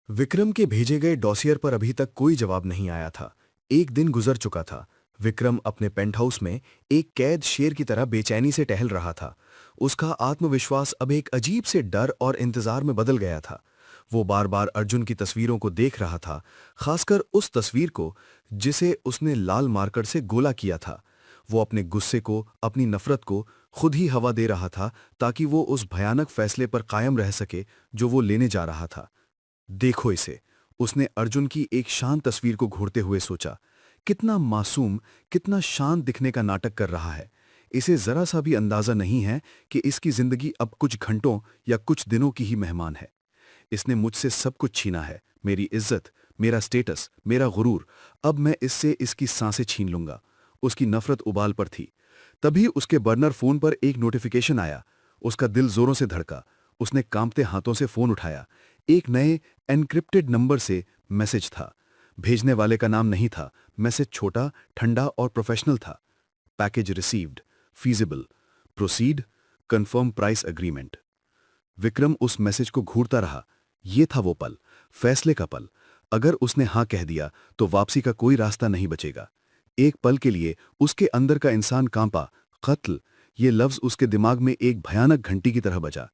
विक्रम के भेजे गए डॉसियर पर अभी तक कोई जवाब नहीं आया था। एक दिन गुजर चुका था। विक्रम अपने पेंटहाउस में एक कैद शेर की तरह बेचैनी से टहल रहा था। उसका आत्मविश्वास अब एक अजीब से डर और इंतजार में बदल गया था। वो बार बार अर्जुन की तस्वीरों को देख रहा था, खासकर उस तस्वीर को जिसे उसने लाल मार्कर से गोला किया था। वो अपने गुस्से को, अपनी नफरत को खुद ही हवा दे रहा था ताकि वो उस भयानक फैसले पर कायम रह सके जो वो लेने जा रहा था। देखो इसे। उसने अर्जुन की एक शांत तस्वीर को घूरते हुए सोचा। कितना मासूम, कितना शांत दिखने का नाटक कर रहा है। इसे जरा सा भी अंदाजा नहीं है कि इसकी जिंदगी अब कुछ घंटों या कुछ दिनों की ही मेहमान है। इसने मुझसे सब कुछ छीना है, मेरी इज्जत, मेरा स्टेटस, मेरा गुरूर। अब मैं इससे इसकी सांसें छीन लूंगा। उसकी नफरत उबाल पर थी। तभी उसके बर्नर फोन पर एक नोटिफिकेशन आया। उसका दिल जोरों से धड़का। उसने कांपते हाथों से फोन उठाया। एक नए एन्क्रिप्टेड नंबर से मैसेज था। भेजने वाले का नाम नहीं था। मैसेज छोटा, ठंडा और प्रोफेशनल था। Package received, feasible, proceed, confirm price agreement. Vikram उस मैसेज को घूरता रहा। ये था वो पल, फैसले का पल। अगर उसने हां कह दिया तो वापसी का कोई रास्ता नहीं बचेगा। एक पल के लिए उसके अंदर का इंसान कांपा। कत्ल, ये लफ्ज उसके दिमाग में एक भयानक घंटी की तरह बजा।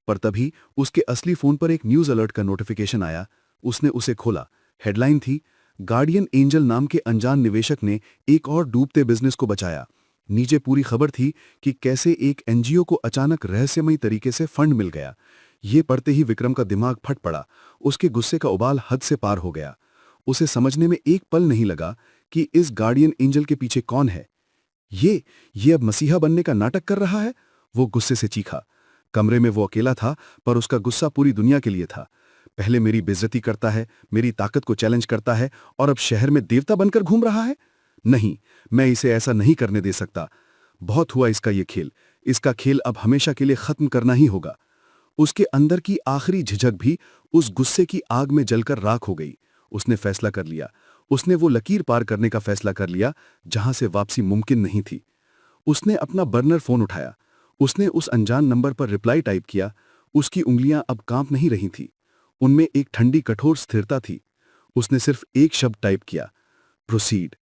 पर तभी उसके असली फोन पर एक न्यूज अलर्ट का नोटिफिकेशन आया। उसने उसे खोला। हेडलाइन थी, गार्डियन एंजल नाम के अनजान निवेशक ने एक और डूबते बिजनेस को बचाया। नीचे पूरी खबर थी कि कैसे एक एनजीओ को अचानक रहस्यमयी तरीके से फंड मिल गया। ये पढ़ते ही विक्रम का दिमाग फट पड़ा। उसके गुस्से का उबाल हद से पार हो गया। उसे समझने में एक पल नहीं लगा कि इस गार्डियन एंजल के पीछे कौन है। ये अब मसीहा बनने का नाटक कर रहा है। वो गुस्से से चीखा। कमरे में वो अकेला था, पर उसका गुस्सा पूरी दुनिया के लिए था। पहले मेरी बेइज्जती करता है, मेरी ताकत को चैलेंज करता है, और अब शहर में देवता बनकर घूम रहा है। नहीं, मैं इसे ऐसा नहीं करने दे सकता। बहुत हुआ इसका ये खेल। इसका खेल अब हमेशा के लिए खत्म करना ही होगा। उसके अंदर की आखिरी झिझक भी उस गुस्से की आग में जलकर राख हो गई। उसने फैसला कर लिया। उसने वो लकीर पार करने का फैसला कर लिया जहां से वापसी मुमकिन नहीं थी। उसने अपना बर्नर फोन उठाया। उसने उस अनजान नंबर पर रिप्लाई टाइप किया। उसकी उंगलियां अब कांप नहीं रही थीं। उनमें एक ठंडी कठोर स्थिरता थी। उसने सिर्फ एक शब्द टाइप किया, प्रोसीड,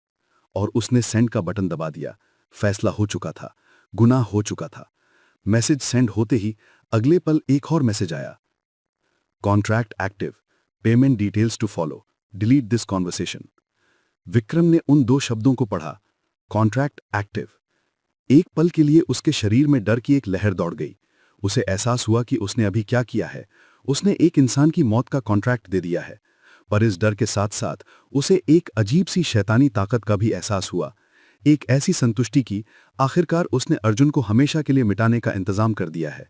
और उसने सेंड का बटन दबा दिया। फैसला हो चुका था। गुनाह हो चुका था। मैसेज सेंड होते ही अगले पल एक और मैसेज आया। Contract active, payment details to follow, delete this conversation. Vikram ने उन दो शब्दों को पढ़ा, कॉन्ट्रैक्ट एक्टिव। एक पल के लिए उसके शरीर में डर की एक लहर दौड़ गई। उसे एहसास हुआ कि उसने अभी क्या किया है। उसने एक इंसान की मौत का कॉन्ट्रैक्ट दे दिया है। पर इस डर के साथ साथ उसे एक अजीब सी शैतानी ताकत का भी एहसास हुआ। एक ऐसी संतुष्टि की, आखिरकार उसने अर्जुन को हमेशा के लिए मिटाने का इंतजाम कर दिया है।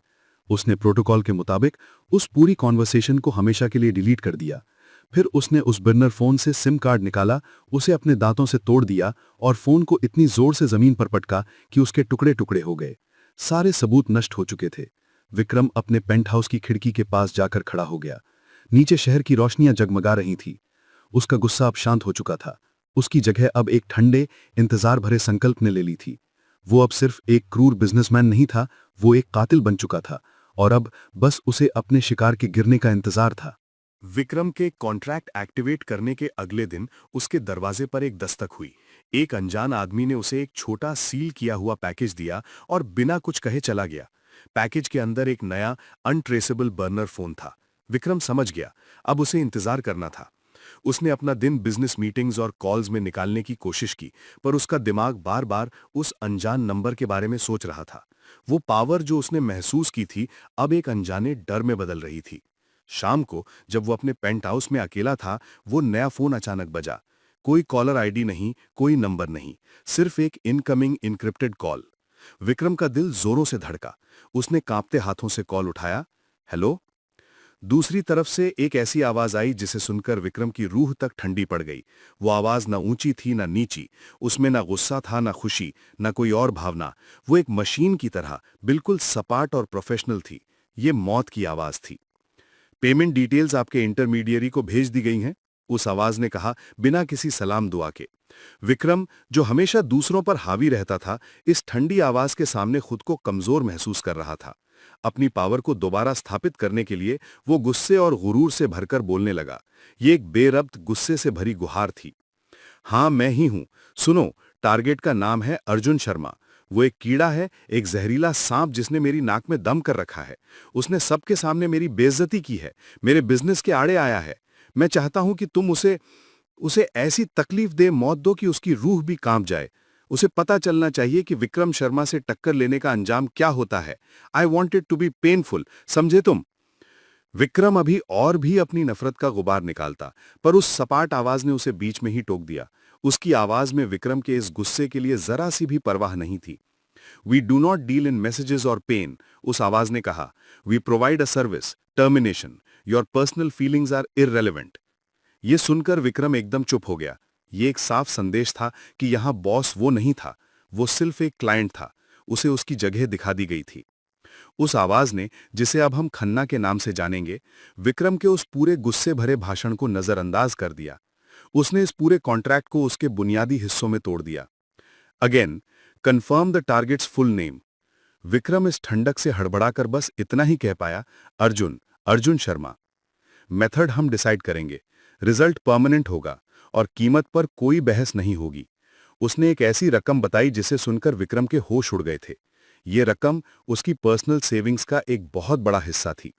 उसने प्रोटोकॉल के मुताबिक उस पूरी कॉन्वर्सेशन को हमेशा के लिए डिलीट कर दिया। फिर उसने उस बर्नर फोन से सिम कार्ड निकाला, उसे अपने दांतों से तोड़ दिया और फोन को इतनी जोर से जमीन पर पटका कि उसके टुकड़े टुकड़े हो गए। सारे सबूत नष्ट हो चुके थे। विक्रम अपने पेंट हाउस की खिड़की के पास जाकर खड़ा हो गया। नीचे शहर की रोशनियां जगमगा रही थी। उसका गुस्सा अब शांत हो चुका था। उसकी जगह अब एक ठंडे, इंतजार भरे संकल्प ने ले ली थी। वो अब सिर्फ एक क्रूर बिजनेसमैन नहीं था, वो एक कातिल बन चुका था, और अब बस उसे अपने शिकार के गिरने का इंतजार था। विक्रम के कॉन्ट्रैक्ट एक्टिवेट करने के अगले दिन उसके दरवाजे पर एक दस्तक हुई। एक अनजान आदमी ने उसे एक छोटा सील किया हुआ पैकेज दिया और बिना कुछ कहे चला गया। पैकेज के अंदर एक नया अनट्रेसेबल बर्नर फोन था। विक्रम समझ गया, अब उसे इंतजार करना था। उसने अपना दिन बिजनेस मीटिंग्स और कॉल्स में निकालने की कोशिश की, पर उसका दिमाग बार बार उस अनजान नंबर के बारे में सोच रहा था। वो पावर जो उसने महसूस की थी, अब एक अनजाने डर में बदल रही थी। शाम को जब वो अपने पेंट हाउस में अकेला था, वो नया फोन अचानक बजा। कोई कॉलर आईडी नहीं, कोई नंबर नहीं, सिर्फ एक इनकमिंग इनक्रिप्टेड कॉल। विक्रम का दिल जोरों से धड़का। उसने कांपते हाथों से कॉल उठाया। हेलो। दूसरी तरफ से एक ऐसी आवाज आई जिसे सुनकर विक्रम की रूह तक ठंडी पड़ गई। वो आवाज ना ऊंची थी ना नीची। उसमें ना गुस्सा था ना खुशी, ना कोई और भावना। वो एक मशीन की तरह बिल्कुल सपाट और प्रोफेशनल थी। ये मौत की आवाज थी। पेमेंट डिटेल्स आपके इंटरमीडियरी को भेज दी गई हैं, उस आवाज ने कहा, बिना किसी सलाम दुआ के। विक्रम, जो हमेशा दूसरों पर हावी रहता था, इस ठंडी आवाज के सामने खुद को कमजोर महसूस कर रहा था। अपनी पावर को दोबारा स्थापित करने के लिए वो गुस्से और गुरूर से भरकर बोलने लगा। ये एक बेरब्त गुस्से से भरी गुहार थी। हाँ, मैं ही हूं। सुनो, टारगेट का नाम है अर्जुन शर्मा। वो एक कीड़ा है, एक जहरीला सांप जिसने मेरी नाक में दम कर रखा है। उसने सबके सामने मेरी बेइज्जती की है, मेरे बिजनेस के आड़े आया है। मैं चाहता हूं कि तुम उसे उसे ऐसी तकलीफ दे, मौत दो कि उसकी रूह भी कांप जाए। उसे पता चलना चाहिए कि विक्रम शर्मा से टक्कर लेने का अंजाम क्या होता है। I want it to be painful, समझे तुम? विक्रम अभी और भी अपनी नफरत का गुबार निकालता, पर उस सपाट आवाज ने उसे बीच में ही टोक दिया। उसकी आवाज में विक्रम के इस गुस्से के लिए जरा सी भी परवाह नहीं थी। We do not deal in messages और पेन, उस आवाज ने कहा। We provide a service, termination. Your personal feelings are irrelevant. ये सुनकर विक्रम एकदम चुप हो गया। ये एक साफ संदेश था कि यहां बॉस वो नहीं था, वो सिर्फ एक क्लाइंट था। उसे उसकी जगह दिखा दी गई थी। उस आवाज ने, जिसे अब हम खन्ना के नाम से जानेंगे, विक्रम के उस पूरे गुस्से भरे भाषण को नजरअंदाज कर दिया। उसने इस पूरे कॉन्ट्रैक्ट को उसके बुनियादी हिस्सों में तोड़ दिया। Again, confirm the targets full name. Vikram इस ठंडक से हड़बड़ाकर बस इतना ही कह पाया, अर्जुन, अर्जुन शर्मा। मेथड हम डिसाइड करेंगे, रिजल्ट परमानेंट होगा और कीमत पर कोई बहस नहीं होगी। उसने एक ऐसी रकम बताई जिसे सुनकर विक्रम के होश उड़ गए थे। ये रकम उसकी पर्सनल सेविंग्स का एक बहुत बड़ा हिस्सा थी।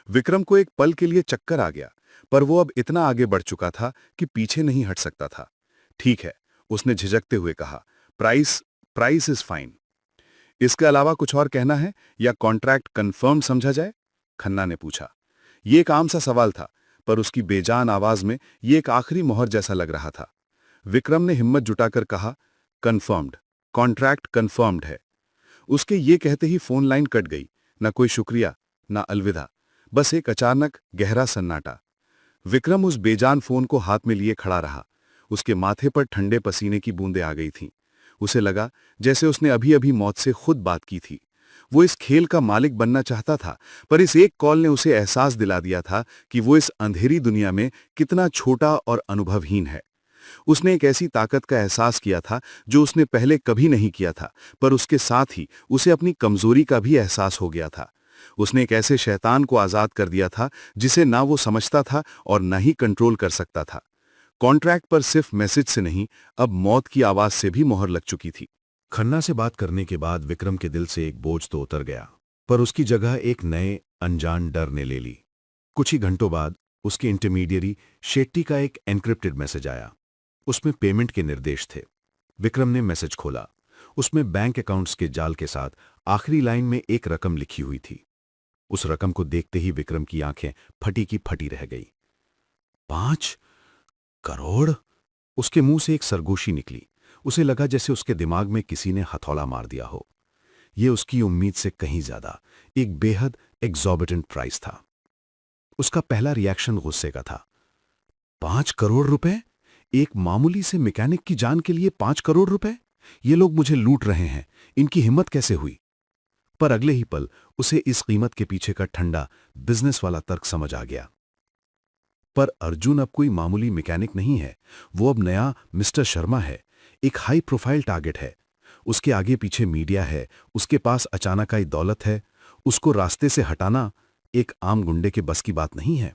विक्रम को एक पल के लिए चक्कर आ गया, पर वो अब इतना आगे बढ़ चुका था कि पीछे नहीं हट सकता था। ठीक है, उसने झिझकते हुए कहा, प्राइस प्राइस इज फाइन। इसके अलावा कुछ और कहना है या कॉन्ट्रैक्ट कंफर्म समझा जाए? खन्ना ने पूछा। ये एक आम सा सवाल था, पर उसकी बेजान आवाज में ये एक आखिरी मोहर जैसा लग रहा था। विक्रम ने हिम्मत जुटाकर कहा, कंफर्म्ड, कॉन्ट्रैक्ट कंफर्म्ड है। उसके ये कहते ही फोन लाइन कट गई। न कोई शुक्रिया, न अलविदा, बस एक अचानक गहरा सन्नाटा। विक्रम उस बेजान फोन को हाथ में लिए खड़ा रहा। उसके माथे पर ठंडे पसीने की बूंदें आ गई थीं। उसे लगा जैसे उसने अभी अभी मौत से खुद बात की थी। वो इस खेल का मालिक बनना चाहता था, पर इस एक कॉल ने उसे एहसास दिला दिया था कि वो इस अंधेरी दुनिया में कितना छोटा और अनुभवहीन है। उसने एक ऐसी ताकत का एहसास किया था जो उसने पहले कभी नहीं किया था, पर उसके साथ ही उसे अपनी कमजोरी का भी एहसास हो गया था। उसने एक ऐसे शैतान को आजाद कर दिया था जिसे ना वो समझता था और ना ही कंट्रोल कर सकता था। कॉन्ट्रैक्ट पर सिर्फ मैसेज से नहीं, अब मौत की आवाज से भी मोहर लग चुकी थी। खन्ना से बात करने के बाद विक्रम के दिल से एक बोझ तो उतर गया, पर उसकी जगह एक नए अनजान डर ने ले ली। कुछ ही घंटों बाद उसके इंटरमीडियरी शेट्टी का एक एन्क्रिप्टेड मैसेज आया। उसमें पेमेंट के निर्देश थे। विक्रम ने मैसेज खोला। उसमें बैंक अकाउंट्स के जाल के साथ आखिरी लाइन में एक रकम लिखी हुई थी। उस रकम को देखते ही विक्रम की आंखें फटी की फटी रह गई। 5 करोड़? उसके मुंह से एक सरगोशी निकली। उसे लगा जैसे उसके दिमाग में किसी ने हथौड़ा मार दिया हो। यह उसकी उम्मीद से कहीं ज्यादा एक बेहद एग्जॉर्बिटेंट प्राइस था। उसका पहला रिएक्शन गुस्से का था। 5 करोड़ रुपए? एक मामूली से मैकेनिक की जान के लिए 5 करोड़ रुपए? ये लोग मुझे लूट रहे हैं, इनकी हिम्मत कैसे हुई? पर अगले ही पल उसे इस कीमत के पीछे का ठंडा बिजनेस वाला तर्क समझ आ गया। पर अर्जुन अब कोई मामूली मैकेनिक नहीं है। वो अब नया मिस्टर शर्मा है, एक हाई प्रोफाइल टारगेट है। उसके आगे पीछे मीडिया है, उसके पास अचानक आई दौलत है। उसको रास्ते से हटाना एक आम गुंडे के बस की बात नहीं है।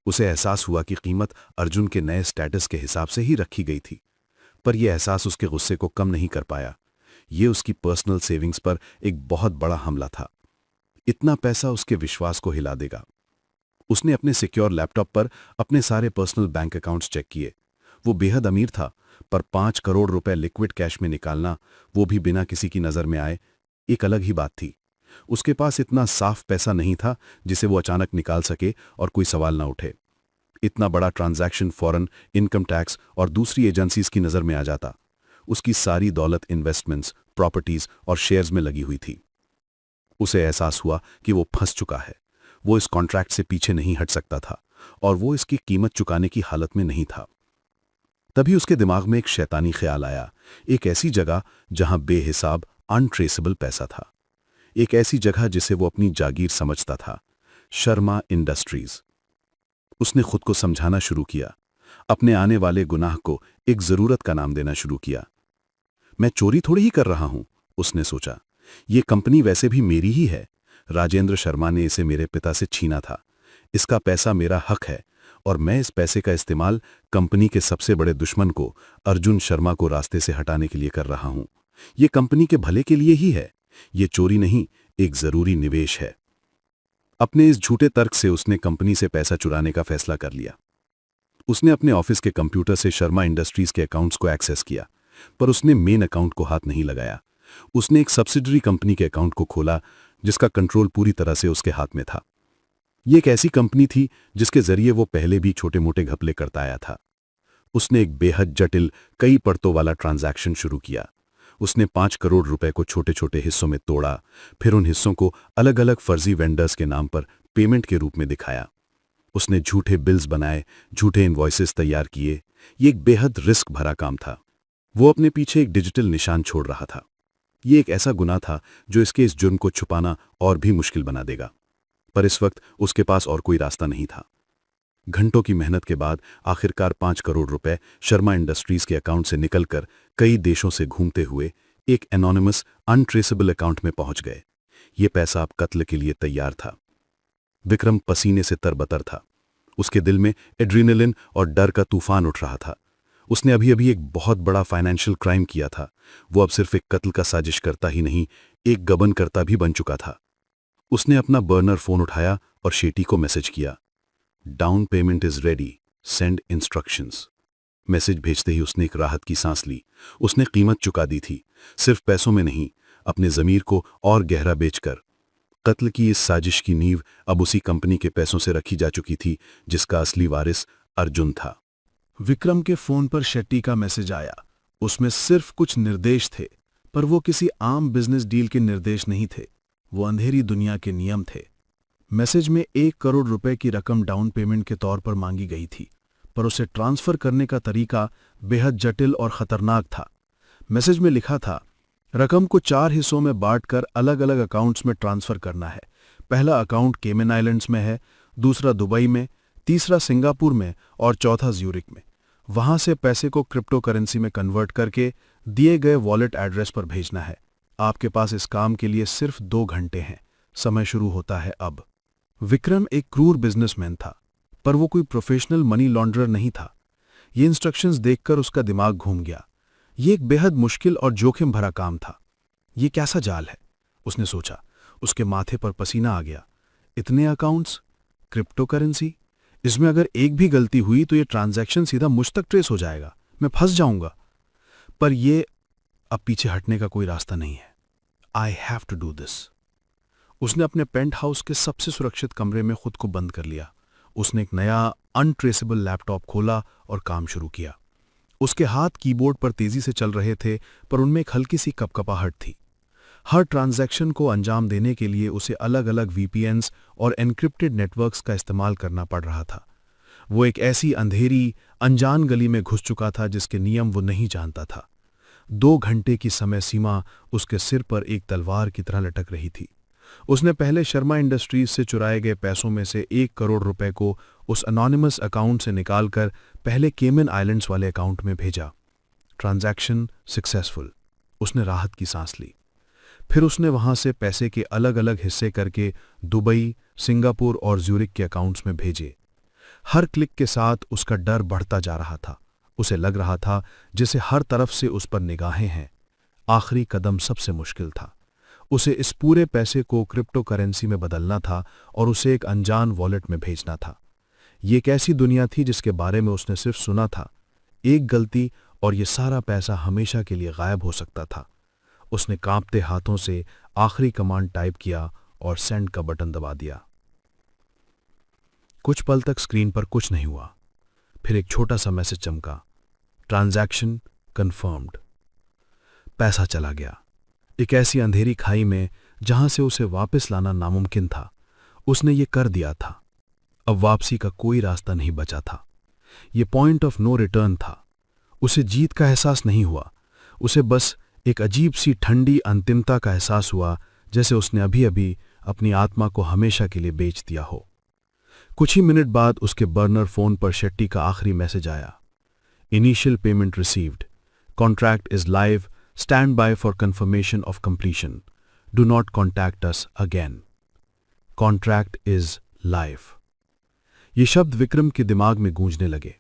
उसे एहसास हुआ कि कीमत अर्जुन के नए स्टेटस के हिसाब से ही रखी गई थी, पर यह एहसास उसके गुस्से को कम नहीं कर पाया। यह उसकी पर्सनल सेविंग्स पर एक बहुत बड़ा हमला था। इतना पैसा उसके विश्वास को हिला देगा। उसने अपने सिक्योर लैपटॉप पर अपने सारे पर्सनल बैंक अकाउंट्स चेक किए। वो बेहद अमीर था, पर 5 करोड़ रुपए लिक्विड कैश में निकालना, वो भी बिना किसी की नजर में आए, एक अलग ही बात थी। उसके पास इतना साफ पैसा नहीं था जिसे वो अचानक निकाल सके और कोई सवाल ना उठे। इतना बड़ा ट्रांजैक्शन फॉरेन इनकम टैक्स और दूसरी एजेंसीज की नजर में आ जाता। उसकी सारी दौलत इन्वेस्टमेंट्स, प्रॉपर्टीज और शेयर्स में लगी हुई थी। उसे एहसास हुआ कि वो फंस चुका है। वो इस कॉन्ट्रैक्ट से पीछे नहीं हट सकता था और वो इसकी कीमत चुकाने की हालत में नहीं था। तभी उसके दिमाग में एक शैतानी ख्याल आया, एक ऐसी जगह जहां बेहिसाब अनट्रेसेबल पैसा था। एक ऐसी जगह जिसे वो अपनी जागीर समझता था, शर्मा इंडस्ट्रीज। उसने खुद को समझाना शुरू किया, अपने आने वाले गुनाह को एक जरूरत का नाम देना शुरू किया। मैं चोरी थोड़ी ही कर रहा हूं, उसने सोचा। ये कंपनी वैसे भी मेरी ही है। राजेंद्र शर्मा ने इसे मेरे पिता से छीना था। इसका पैसा मेरा हक है और मैं इस पैसे का इस्तेमाल कंपनी के सबसे बड़े दुश्मन को, अर्जुन शर्मा को रास्ते से हटाने के लिए कर रहा हूं। ये कंपनी के भले के लिए ही है। ये चोरी नहीं, एक जरूरी निवेश है। अपने इस झूठे तर्क से उसने कंपनी से पैसा चुराने का फैसला कर लिया। उसने अपने ऑफिस के कंप्यूटर से शर्मा इंडस्ट्रीज के अकाउंट्स को एक्सेस किया, पर उसने मेन अकाउंट को हाथ नहीं लगाया। उसने एक सब्सिडरी कंपनी के अकाउंट को खोला जिसका कंट्रोल पूरी तरह से उसके हाथ में था। ये एक ऐसी कंपनी थी जिसके जरिए वो पहले भी छोटे मोटे घपले करता आया था। उसने एक बेहद जटिल, कई परतों वाला ट्रांजैक्शन शुरू किया। उसने 5 करोड़ रुपए को छोटे छोटे हिस्सों में तोड़ा, फिर उन हिस्सों को अलग अलग फर्जी वेंडर्स के नाम पर पेमेंट के रूप में दिखाया। उसने झूठे बिल्स बनाए, झूठे इनवॉइसेस तैयार किए। ये एक बेहद रिस्क भरा काम था। वो अपने पीछे एक डिजिटल निशान छोड़ रहा था। ये एक ऐसा गुनाह था जो इसके इस जुर्म को छुपाना और भी मुश्किल बना देगा, पर इस वक्त उसके पास और कोई रास्ता नहीं था। घंटों की मेहनत के बाद आखिरकार 5 करोड़ रुपए शर्मा इंडस्ट्रीज के अकाउंट से निकलकर कई देशों से घूमते हुए एक एनोनिमस, अनट्रेसेबल अकाउंट में पहुंच गए। ये पैसा अब कत्ल के लिए तैयार था। विक्रम पसीने से तरबतर था। उसके दिल में एड्रीनलिन और डर का तूफान उठ रहा था। उसने अभी अभी एक बहुत बड़ा फाइनेंशियल क्राइम किया था। वो अब सिर्फ एक कत्ल का साजिश करता ही नहीं, एक गबन करता भी बन चुका था। उसने अपना बर्नर फोन उठाया और शेट्टी को मैसेज किया, down payment is ready, send instructions. Message भेजते ही उसने एक राहत की सांस ली। उसने कीमत चुका दी थी, सिर्फ पैसों में नहीं, अपने जमीर को और गहरा बेचकर। कत्ल की इस साजिश की नींव अब उसी कंपनी के पैसों से रखी जा चुकी थी जिसका असली वारिस अर्जुन था। विक्रम के फोन पर शेट्टी का मैसेज आया। उसमें सिर्फ कुछ निर्देश थे, पर वो किसी आम बिजनेस डील के निर्देश नहीं थे। वो अंधेरी दुनिया के नियम थे। मैसेज में 1 करोड़ रुपए की रकम डाउन पेमेंट के तौर पर मांगी गई थी, पर उसे ट्रांसफर करने का तरीका बेहद जटिल और खतरनाक था। मैसेज में लिखा था, रकम को 4 हिस्सों में बांटकर अलग अलग अकाउंट्स में ट्रांसफर करना है। पहला अकाउंट केमन आइलैंड्स में है, दूसरा दुबई में, तीसरा सिंगापुर में और चौथा ज्यूरिक में। वहां से पैसे को क्रिप्टो करेंसी में कन्वर्ट करके दिए गए वॉलेट एड्रेस पर भेजना है। आपके पास इस काम के लिए सिर्फ 2 घंटे हैं। समय शुरू होता है अब। विक्रम एक क्रूर बिजनेसमैन था, पर वो कोई प्रोफेशनल मनी लॉन्ड्रर नहीं था। ये इंस्ट्रक्शंस देखकर उसका दिमाग घूम गया। ये एक बेहद मुश्किल और जोखिम भरा काम था। ये कैसा जाल है, उसने सोचा। उसके माथे पर पसीना आ गया। इतने अकाउंट्स, क्रिप्टो करेंसी, इसमें अगर एक भी गलती हुई तो ये ट्रांजैक्शन सीधा मुझ तक ट्रेस हो जाएगा, मैं फंस जाऊंगा। पर ये अब पीछे हटने का कोई रास्ता नहीं है। I have to do this. उसने अपने पेंट हाउस के सबसे सुरक्षित कमरे में खुद को बंद कर लिया। उसने एक नया अनट्रेसेबल लैपटॉप खोला और काम शुरू किया। उसके हाथ कीबोर्ड पर तेजी से चल रहे थे, पर उनमें एक हल्की सी कपकपाहट थी। हर ट्रांजैक्शन को अंजाम देने के लिए उसे अलग अलग VPNs और एन्क्रिप्टेड नेटवर्क्स का इस्तेमाल करना पड़ रहा था। वो एक ऐसी अंधेरी, अनजान गली में घुस चुका था जिसके नियम वो नहीं जानता था। 2 घंटे की समय सीमा उसके सिर पर एक तलवार की तरह लटक रही थी। उसने पहले शर्मा इंडस्ट्रीज से चुराए गए पैसों में से 1 करोड़ रुपए को उस अनोनिमस अकाउंट से निकालकर पहले केमन आइलैंड्स वाले अकाउंट में भेजा। Transaction successful. उसने राहत की सांस ली। फिर उसने वहां से पैसे के अलग अलग हिस्से करके दुबई, सिंगापुर और ज्यूरिक के अकाउंट्स में भेजे। हर क्लिक के साथ उसका डर बढ़ता जा रहा था। उसे लग रहा था जैसे हर तरफ से उस पर निगाहें हैं। आखिरी कदम सबसे मुश्किल था। उसे इस पूरे पैसे को क्रिप्टो करेंसी में बदलना था और उसे एक अनजान वॉलेट में भेजना था। ये एक ऐसी दुनिया थी जिसके बारे में उसने सिर्फ सुना था। एक गलती और ये सारा पैसा हमेशा के लिए गायब हो सकता था। उसने कांपते हाथों से आखिरी कमांड टाइप किया और सेंड का बटन दबा दिया। कुछ पल तक स्क्रीन पर कुछ नहीं हुआ। फिर एक छोटा सा मैसेज चमका, ट्रांजैक्शन कंफर्म्ड। पैसा चला गया, एक ऐसी अंधेरी खाई में जहां से उसे वापस लाना नामुमकिन था। उसने ये कर दिया था। अब वापसी का कोई रास्ता नहीं बचा था। ये पॉइंट ऑफ नो रिटर्न था। उसे जीत का एहसास नहीं हुआ। उसे बस एक अजीब सी ठंडी अंतिमता का एहसास हुआ, जैसे उसने अभी अभी अपनी आत्मा को हमेशा के लिए बेच दिया हो। कुछ ही मिनट बाद उसके बर्नर फोन पर शेट्टी का आखिरी मैसेज आया, initial payment received, contract is live, stand by for confirmation of completion, do not contact us again. Contract is life. ये शब्द विक्रम के दिमाग में गूंजने लगे।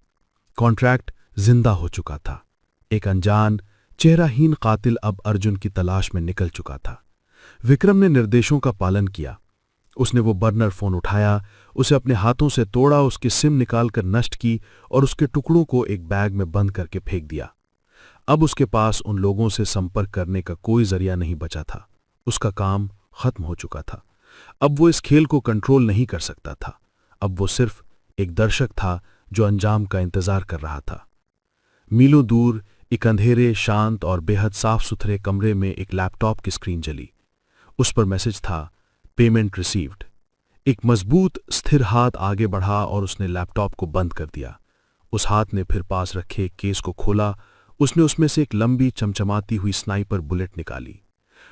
कॉन्ट्रैक्ट जिंदा हो चुका था। एक अनजान चेहराहीन कातिल अब अर्जुन की तलाश में निकल चुका था। विक्रम ने निर्देशों का पालन किया। उसने वो बर्नर फोन उठाया, उसे अपने हाथों से तोड़ा, उसकी सिम निकालकर नष्ट की और उसके टुकड़ों को एक बैग में बंद करके फेंक दिया। अब उसके पास उन लोगों से संपर्क करने का कोई जरिया नहीं बचा था। उसका काम खत्म हो चुका था। अब वो इस खेल को कंट्रोल नहीं कर सकता था। अब वो सिर्फ एक दर्शक था जो अंजाम का इंतजार कर रहा था। मीलों दूर एक अंधेरे, शांत और बेहद साफ सुथरे कमरे में एक लैपटॉप की स्क्रीन जली। उस पर मैसेज था, पेमेंट रिसीव्ड। एक मजबूत स्थिर हाथ आगे बढ़ा और उसने लैपटॉप को बंद कर दिया। उस हाथ ने फिर पास रखे एक केस को खोला। उसने उसमें से एक लंबी चमचमाती हुई स्नाइपर बुलेट निकाली।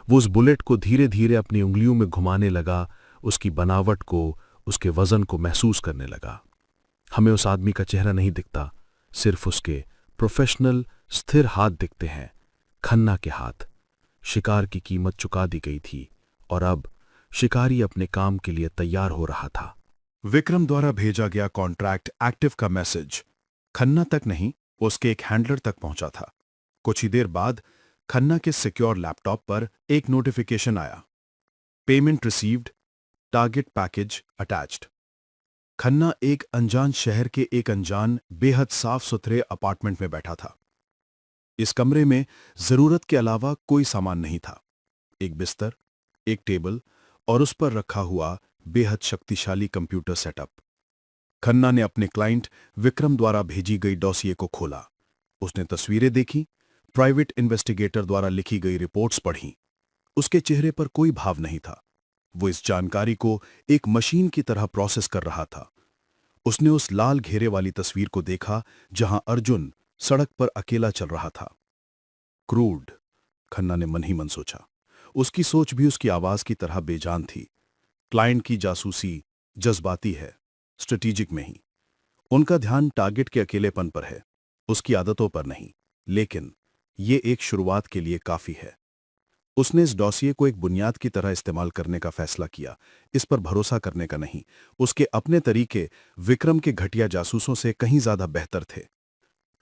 वो उस बुलेट को धीरे धीरे अपनी उंगलियों में घुमाने लगा, उसकी बनावट को, उसके वजन को महसूस करने लगा। हमें उस आदमी का चेहरा नहीं दिखता, सिर्फ उसके प्रोफेशनल स्थिर हाथ दिखते हैं। खन्ना के हाथ। शिकार की कीमत चुका दी गई थी और अब शिकारी अपने काम के लिए तैयार हो रहा था। विक्रम द्वारा भेजा गया कॉन्ट्रैक्ट एक्टिव का मैसेज खन्ना तक नहीं, उसके एक हैंडलर तक पहुंचा था। कुछ ही देर बाद खन्ना के सिक्योर लैपटॉप पर एक नोटिफिकेशन आया, payment received, target package attached. Khanna एक अनजान शहर के एक अनजान बेहद साफ सुथरे अपार्टमेंट में बैठा था। इस कमरे में जरूरत के अलावा कोई सामान नहीं था। एक बिस्तर, एक टेबल और उस पर रखा हुआ बेहद शक्तिशाली कंप्यूटर सेटअप। खन्ना ने अपने क्लाइंट विक्रम द्वारा भेजी गई डॉसिए को खोला। उसने तस्वीरें देखी, प्राइवेट इन्वेस्टिगेटर द्वारा लिखी गई रिपोर्ट्स पढ़ी। उसके चेहरे पर कोई भाव नहीं था। वो इस जानकारी को एक मशीन की तरह प्रोसेस कर रहा था। उसने उस लाल घेरे वाली तस्वीर को देखा जहां अर्जुन सड़क पर अकेला चल रहा था। क्रूड, खन्ना ने मन ही मन सोचा। उसकी सोच भी उसकी आवाज की तरह बेजान थी। क्लाइंट की जासूसी जज्बाती है, स्ट्रेटेजिक में ही। उनका ध्यान टारगेट के अकेलेपन पर है, उसकी आदतों पर नहीं। लेकिन ये एक शुरुआत के लिए काफी है। उसने इस डॉसिए को एक बुनियाद की तरह इस्तेमाल करने का फैसला किया, इस पर भरोसा करने का नहीं। उसके अपने तरीके विक्रम के घटिया जासूसों से कहीं ज्यादा बेहतर थे।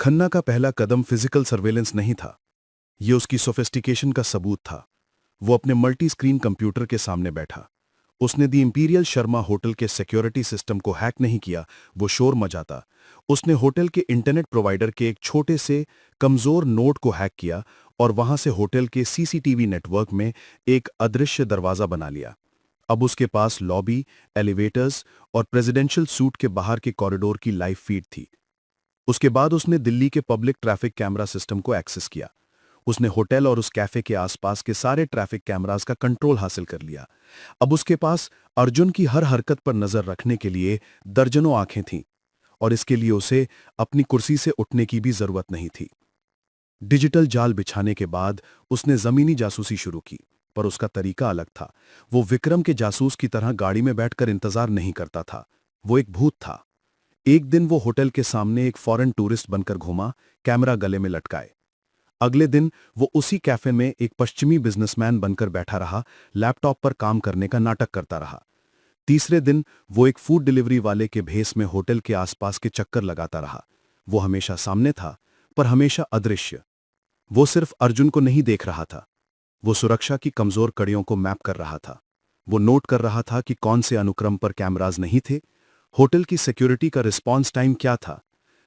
खन्ना का पहला कदम फिजिकल सर्वेलेंस नहीं था, यह उसकी सोफिस्टिकेशन का सबूत था। वो अपने मल्टी स्क्रीन कंप्यूटर के सामने बैठा। उसने दी इंपीरियल शर्मा होटल के सिक्योरिटी सिस्टम को हैक नहीं किया, वो शोर मचाता। उसने होटल के इंटरनेट प्रोवाइडर के एक छोटे से कमजोर नोड को हैक किया और वहां से होटल के सीसीटीवी नेटवर्क में एक अदृश्य दरवाजा बना लिया। अब उसके पास लॉबी, एलिवेटर्स और प्रेसिडेंशियल सूट के बाहर के कॉरिडोर की लाइव फीड थी। उसके बाद उसने दिल्ली के पब्लिक ट्रैफिक कैमरा सिस्टम को एक्सेस किया। उसने होटल और उस कैफे के आसपास के सारे ट्रैफिक कैमरास का कंट्रोल हासिल कर लिया। अब उसके पास अर्जुन की हर हरकत पर नजर रखने के लिए दर्जनों आंखें थीं और इसके लिए उसे अपनी कुर्सी से उठने की भी जरूरत नहीं थी। डिजिटल जाल बिछाने के बाद उसने जमीनी जासूसी शुरू की, पर उसका तरीका अलग था। वो विक्रम के जासूस की तरह गाड़ी में बैठकर इंतजार नहीं करता था। वो एक भूत था। एक दिन वो होटल के सामने एक फॉरेन टूरिस्ट बनकर घूमा, कैमरा गले में लटकाए। अगले दिन वो उसी कैफे में एक पश्चिमी बिजनेसमैन बनकर बैठा रहा, लैपटॉप पर काम करने का नाटक करता रहा। तीसरे दिन वो एक फूड डिलीवरी वाले के भेस में होटल के आसपास के चक्कर लगाता रहा। वो हमेशा सामने था, पर हमेशा अदृश्य। वो सिर्फ अर्जुन को नहीं देख रहा था, वो सुरक्षा की कमजोर कड़ियों को मैप कर रहा था। वो नोट कर रहा था कि कौन से अनुक्रम पर कैमराज नहीं थे, होटल की सिक्योरिटी का रिस्पॉन्स टाइम क्या था,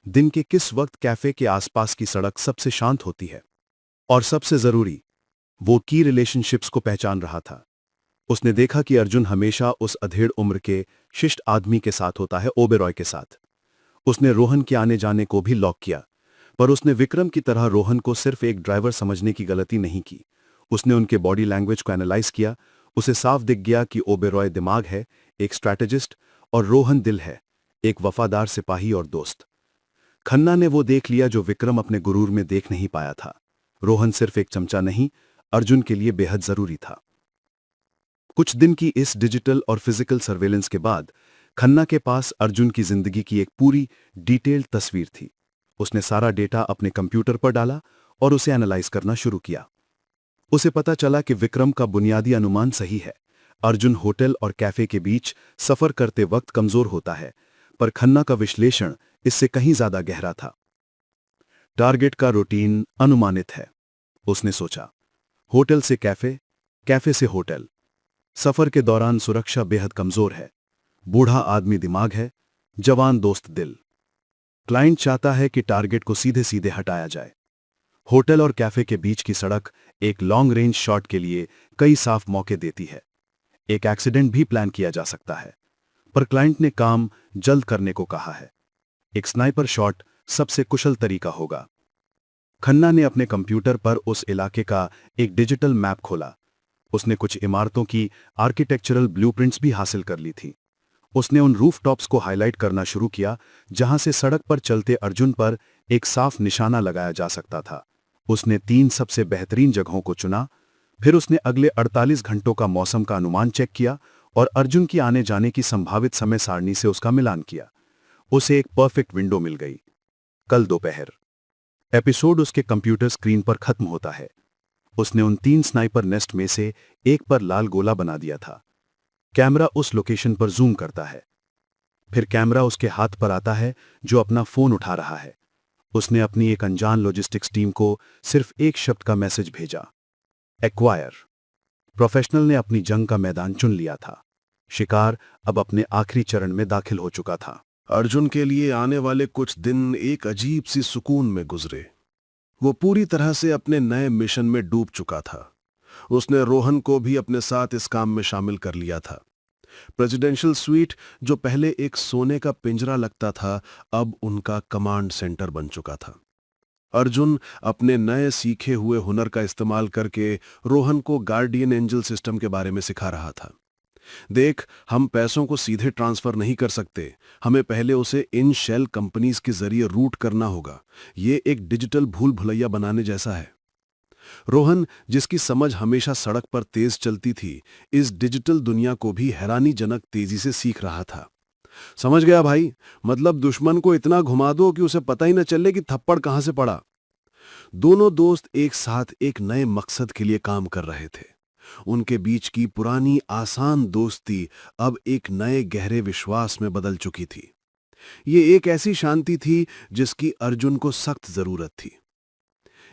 दिन के किस वक्त कैफे के आसपास की सड़क सबसे शांत होती है, और सबसे जरूरी, वो की रिलेशनशिप्स को पहचान रहा था। उसने देखा कि अर्जुन हमेशा उस अधेड़ उम्र के शिष्ट आदमी के साथ होता है, ओबेरॉय के साथ। उसने रोहन के आने जाने को भी लॉक किया, पर उसने विक्रम की तरह रोहन को सिर्फ एक ड्राइवर समझने की गलती नहीं की। उसने उनके बॉडी लैंग्वेज को एनालाइज किया। उसे साफ दिख गया कि ओबेरॉय दिमाग है, एक स्ट्रैटेजिस्ट, और रोहन दिल है, एक वफादार सिपाही और दोस्त। खन्ना ने वो देख लिया जो विक्रम अपने गुरूर में देख नहीं पाया था। रोहन सिर्फ एक चमचा नहीं, अर्जुन के लिए बेहद जरूरी था। कुछ दिन की इस डिजिटल और फिजिकल सर्वेलेंस के बाद खन्ना के पास अर्जुन की जिंदगी की एक पूरी डिटेल्ड तस्वीर थी। उसने सारा डेटा अपने कंप्यूटर पर डाला और उसे एनालाइज करना शुरू किया। उसे पता चला कि विक्रम का बुनियादी अनुमान सही है। अर्जुन होटल और कैफे के बीच सफर करते वक्त कमजोर होता है, पर खन्ना का विश्लेषण इससे कहीं ज्यादा गहरा था। टारगेट का रूटीन अनुमानित है, उसने सोचा। होटल से कैफे, कैफे से होटल। सफर के दौरान सुरक्षा बेहद कमजोर है। बूढ़ा आदमी दिमाग है, जवान दोस्त दिल। क्लाइंट चाहता है कि टारगेट को सीधे सीधे हटाया जाए। होटल और कैफे के बीच की सड़क एक लॉन्ग रेंज शॉट के लिए कई साफ मौके देती है। एक एक्सीडेंट भी प्लान किया जा सकता है, पर क्लाइंट ने काम जल्द करने को कहा है। एक स्नाइपर शॉट सबसे कुशल तरीका होगा। खन्ना ने अपने कंप्यूटर पर उस इलाके का एक डिजिटल मैप खोला। उसने कुछ इमारतों की आर्किटेक्चरल ब्लूप्रिंट्स भी हासिल कर ली थी। उसने उन रूफटॉप्स को हाईलाइट करना शुरू किया जहां से सड़क पर चलते अर्जुन पर एक साफ निशाना लगाया जा सकता था। उसने 3 सबसे बेहतरीन जगहों को चुना। फिर उसने अगले 48 घंटों का मौसम का अनुमान चेक किया और अर्जुन की आने जाने की संभावित समय सारणी से उसका मिलान किया। उसे एक परफेक्ट विंडो मिल गई। कल दोपहर। एपिसोड उसके कंप्यूटर स्क्रीन पर खत्म होता है। उसने उन 3 स्नाइपर नेस्ट में से एक पर लाल गोला बना दिया था। कैमरा उस लोकेशन पर जूम करता है। फिर कैमरा उसके हाथ पर आता है जो अपना फोन उठा रहा है। उसने अपनी एक अनजान लॉजिस्टिक्स टीम को सिर्फ एक शब्द का मैसेज भेजा, एक्वायर। प्रोफेशनल ने अपनी जंग का मैदान चुन लिया था। शिकार अब अपने आखिरी चरण में दाखिल हो चुका था। अर्जुन के लिए आने वाले कुछ दिन एक अजीब सी सुकून में गुजरे। वो पूरी तरह से अपने नए मिशन में डूब चुका था। उसने रोहन को भी अपने साथ इस काम में शामिल कर लिया था। प्रेसिडेंशियल स्वीट, जो पहले एक सोने का पिंजरा लगता था, अब उनका कमांड सेंटर बन चुका था। अर्जुन अपने नए सीखे हुए हुनर का इस्तेमाल करके रोहन को गार्डियन एंजल सिस्टम के बारे में सिखा रहा था। देख, हम पैसों को सीधे ट्रांसफर नहीं कर सकते, हमें पहले उसे इन शेल कंपनीज के जरिए रूट करना होगा। ये एक डिजिटल भूल भुलैया बनाने जैसा है। रोहन, जिसकी समझ हमेशा सड़क पर तेज चलती थी, इस डिजिटल दुनिया को भी हैरानीजनक तेजी से सीख रहा था। समझ गया भाई, मतलब दुश्मन को इतना घुमा दो कि उसे पता ही न चले कि थप्पड़ कहां से पड़ा। दोनों दोस्त एक साथ एक नए मकसद के लिए काम कर रहे थे। उनके बीच की पुरानी आसान दोस्ती अब एक नए गहरे विश्वास में बदल चुकी थी। ये एक ऐसी शांति थी जिसकी अर्जुन को सख्त जरूरत थी।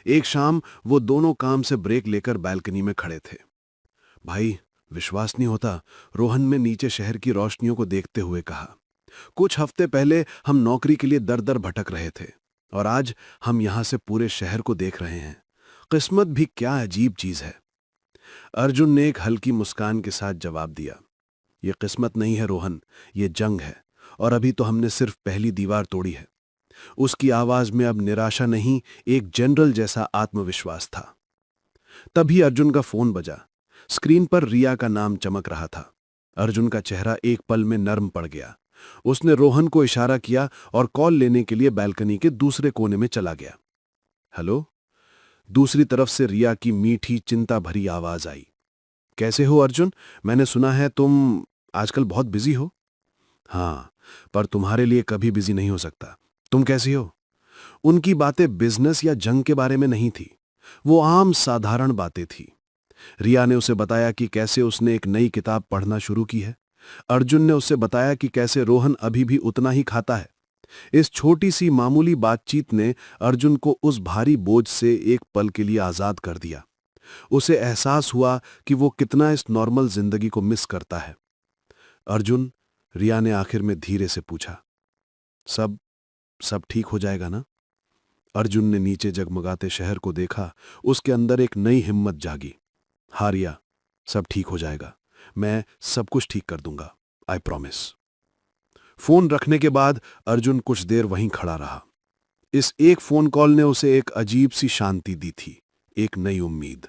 एक शाम वो दोनों काम से ब्रेक लेकर बालकनी में खड़े थे। भाई, विश्वास नहीं होता, रोहन ने नीचे शहर की रोशनियों को देखते हुए कहा। कुछ हफ्ते पहले हम नौकरी के लिए दर दर भटक रहे थे और आज हम यहां से पूरे शहर को देख रहे हैं। किस्मत भी क्या अजीब चीज है। अर्जुन ने एक हल्की मुस्कान के साथ जवाब दिया, ये किस्मत नहीं है रोहन, ये जंग है, और अभी तो हमने सिर्फ पहली दीवार तोड़ी है। उसकी आवाज में अब निराशा नहीं, एक जनरल जैसा आत्मविश्वास था। तभी अर्जुन का फोन बजा। स्क्रीन पर रिया का नाम चमक रहा था। अर्जुन का चेहरा एक पल में नर्म पड़ गया। उसने रोहन को इशारा किया और कॉल लेने के लिए बालकनी के दूसरे कोने में चला गया। हेलो? दूसरी तरफ से रिया की मीठी चिंता भरी आवाज आई। कैसे हो अर्जुन? मैंने सुना है तुम आजकल बहुत बिजी हो। हाँ, पर तुम्हारे लिए कभी बिजी नहीं हो सकता। तुम कैसी हो? उनकी बातें बिजनेस या जंग के बारे में नहीं थी, वो आम साधारण बातें थी। रिया ने उसे बताया कि कैसे उसने एक नई किताब पढ़ना शुरू की है। अर्जुन ने उसे बताया कि कैसे रोहन अभी भी उतना ही खाता है। इस छोटी सी मामूली बातचीत ने अर्जुन को उस भारी बोझ से एक पल के लिए आजाद कर दिया। उसे एहसास हुआ कि वो कितना इस नॉर्मल जिंदगी को मिस करता है। अर्जुन, रिया ने आखिर में धीरे से पूछा, सब ठीक हो जाएगा ना? अर्जुन ने नीचे जगमगाते शहर को देखा। उसके अंदर एक नई हिम्मत जागी। हाँ रिया, सब ठीक हो जाएगा। मैं सब कुछ ठीक कर दूंगा, आई प्रॉमिस। फोन रखने के बाद अर्जुन कुछ देर वहीं खड़ा रहा। इस एक फोन कॉल ने उसे एक अजीब सी शांति दी थी, एक नई उम्मीद।